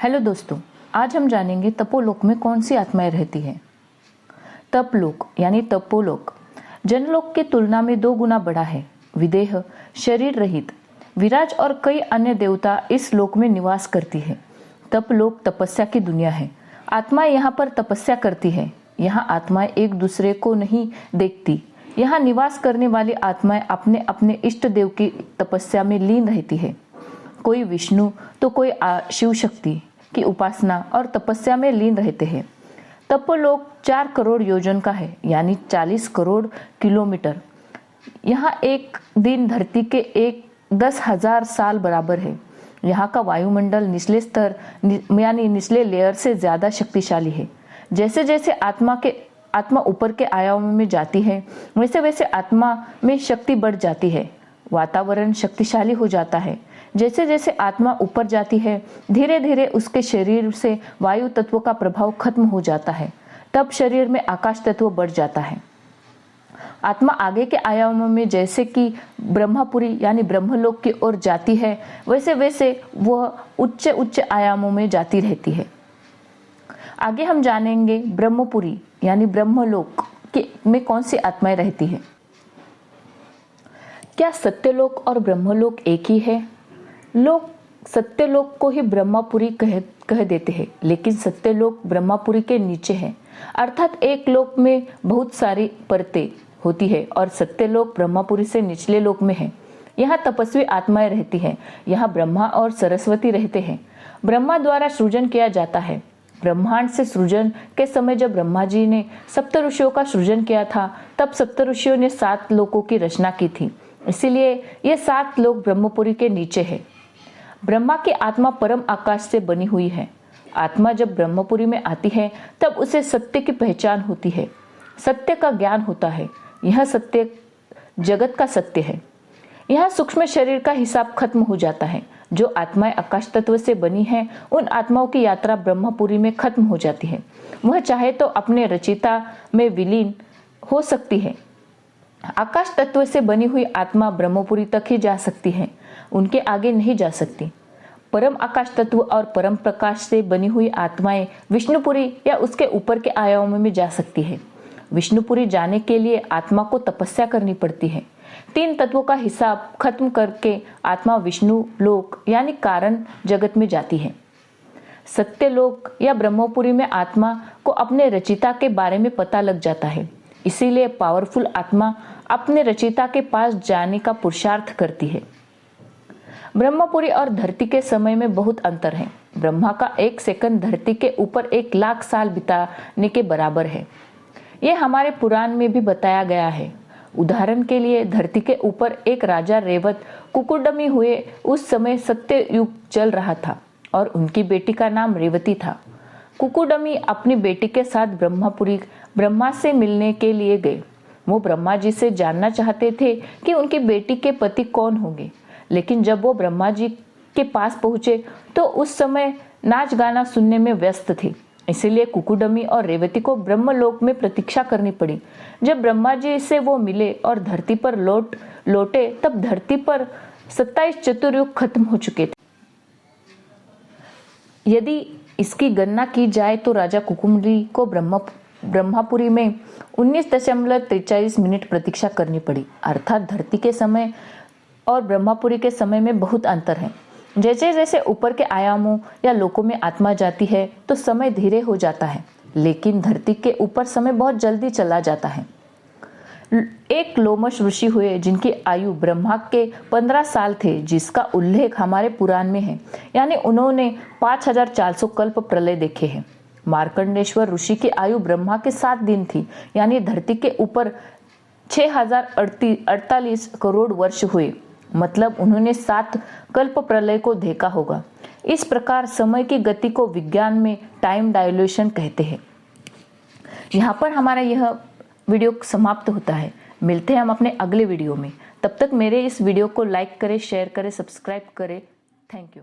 Hello दोस्तों, आज हम जानेंगे तपोलोक में कौन सी आत्माएं रहती हैं। तपलोक यानी तपोलोक जनलोक की तुलना में 2 गुना बड़ा है। विदेह, शरीर रहित विराज और कई अन्य देवता इस लोक में निवास करती है। तपलोक तपस्या की दुनिया है। आत्माएं यहाँ पर तपस्या करती है। यहाँ आत्माएं एक दूसरे को नहीं देखती। यहाँ निवास करने वाली आत्माएं अपने अपने इष्ट देव की तपस्या में लीन रहती है। कोई विष्णु तो कोई शिव शक्ति की उपासना और तपस्या में लीन रहते हैं। तपोलोक 4 करोड़ योजन का है, यानी 40 करोड़ किलोमीटर। यहाँ एक दिन धरती के 10,000 साल बराबर है। यहाँ का वायुमंडल निचले स्तर यानी निचले लेयर से ज्यादा शक्तिशाली है। जैसे जैसे आत्मा ऊपर के आयामों में जाती है, वैसे वैसे आत्मा में शक्ति बढ़ जाती है। वातावरण शक्तिशाली हो जाता है। जैसे जैसे आत्मा ऊपर जाती है, धीरे धीरे उसके शरीर से वायु तत्व का प्रभाव खत्म हो जाता है। तब शरीर में आकाश तत्व बढ़ जाता है। आत्मा आगे के आयामों में जैसे कि ब्रह्मपुरी यानी ब्रह्मलोक की ओर जाती है, वैसे वैसे वह उच्च उच्च आयामों में जाती रहती है। आगे हम जानेंगे ब्रह्मपुरी यानी ब्रह्मलोक में कौन सी आत्माएं रहती है। क्या सत्यलोक और ब्रह्मलोक एक ही है? लोग सत्यलोक को ही ब्रह्मपुरी कह देते हैं, लेकिन सत्यलोक ब्रह्मपुरी के नीचे है। अर्थात एक लोक में बहुत सारी परतें होती है और सत्यलोक ब्रह्मपुरी से निचले लोक में है। यहाँ तपस्वी आत्माएं रहती हैं। यहाँ ब्रह्मा और सरस्वती रहते हैं। ब्रह्मा द्वारा सृजन किया जाता है। ब्रह्मांड से सृजन के समय जब ब्रह्मा जी ने सप्त ऋषियों का सृजन किया था, तब सप्त ऋषियों ने 7 लोकों की रचना की थी। इसीलिए ये 7 लोक ब्रह्मपुरी के नीचे है। ब्रह्मा की आत्मा परम आकाश से बनी हुई है। आत्मा जब ब्रह्मपुरी में आती है, तब उसे सत्य की पहचान होती है। सत्य का ज्ञान होता है। यह सत्य जगत का सत्य है। यहाँ सूक्ष्म शरीर का हिसाब खत्म हो जाता है। जो आत्माएं आकाश तत्व से बनी हैं, उन आत्माओं की यात्रा ब्रह्मपुरी में खत्म हो जाती है। वह चाहे तो अपने रचिता में विलीन हो सकती है। आकाश तत्व से बनी हुई आत्मा ब्रह्मपुरी तक ही जा सकती है, उनके आगे नहीं जा सकती। परम आकाश तत्व और परम प्रकाश से बनी हुई आत्माएं विष्णुपुरी या उसके ऊपर के आयामों में जा सकती है। विष्णुपुरी जाने के लिए आत्मा को तपस्या करनी पड़ती है। 3 तत्वों का हिसाब खत्म करके आत्मा विष्णु लोक यानी कारण जगत में जाती है। सत्यलोक या ब्रह्मपुरी में आत्मा को अपने रचिता के बारे में पता लग जाता है। इसीलिए पावरफुल आत्मा अपने रचिता के पास जाने का पुरुषार्थ करती है। ब्रह्मपुरी और धरती के समय में बहुत अंतर है। ब्रह्मा का 1 सेकंड धरती के ऊपर 1 लाख साल बिताने के बराबर है। यह हमारे पुराण में भी बताया गया है। उदाहरण के लिए धरती के ऊपर एक राजा रेवत कुकुरडमी हुए। उस समय सत्य युग चल रहा था और उनकी बेटी का नाम रेवती था। कुकुरडमी अपनी बेटी के साथ ब्रह्मा से मिलने के लिए गए। वो ब्रह्मा जी से जानना चाहते थे कि उनकी बेटी के पति कौन होंगे, लेकिन जब वो ब्रह्मा जी के पास पहुंचे तो उस समय नाच गाना सुनने में व्यस्त थे। इसीलिए कुकुरडमी और रेवती को ब्रह्मलोक में प्रतीक्षा करनी पड़ी। जब ब्रह्मा जी से वो मिले और धरती पर लौटे, तब धरती पर 27 चतुर्युग खत्म हो चुके थे। यदि इसकी गणना की जाए तो राजा कुकुरडमी को ब्रह्मपुरी में 19.43 मिनट प्रतीक्षा करनी पड़ी। अर्थात धरती के समय और ब्रह्मपुरी के समय में बहुत अंतर है। जैसे जैसे ऊपर के आयामों या लोकों में आत्मा जाती है तो समय धीरे हो जाता है, लेकिन धरती के ऊपर समय बहुत जल्दी चला जाता है। एक लोमश ऋषि हुए जिनकी आयु ब्रह्मा के 15 साल थे, जिसका उल्लेख हमारे पुराण में है। यानी उन्होंने 5400 कल्प प्रलय देखे हैं। मार्कंडेश्वर ऋषि की आयु ब्रह्मा के 7 दिन थी, यानी धरती के ऊपर 6048 करोड़ वर्ष हुए। मतलब उन्होंने 7 कल्प प्रलय को देखा होगा। इस प्रकार समय की गति को विज्ञान में टाइम डायलेशन कहते हैं। यहाँ पर हमारा यह वीडियो समाप्त होता है। मिलते हैं हम अपने अगले वीडियो में। तब तक मेरे इस वीडियो को लाइक करें, शेयर करें, सब्सक्राइब करें। Thank you.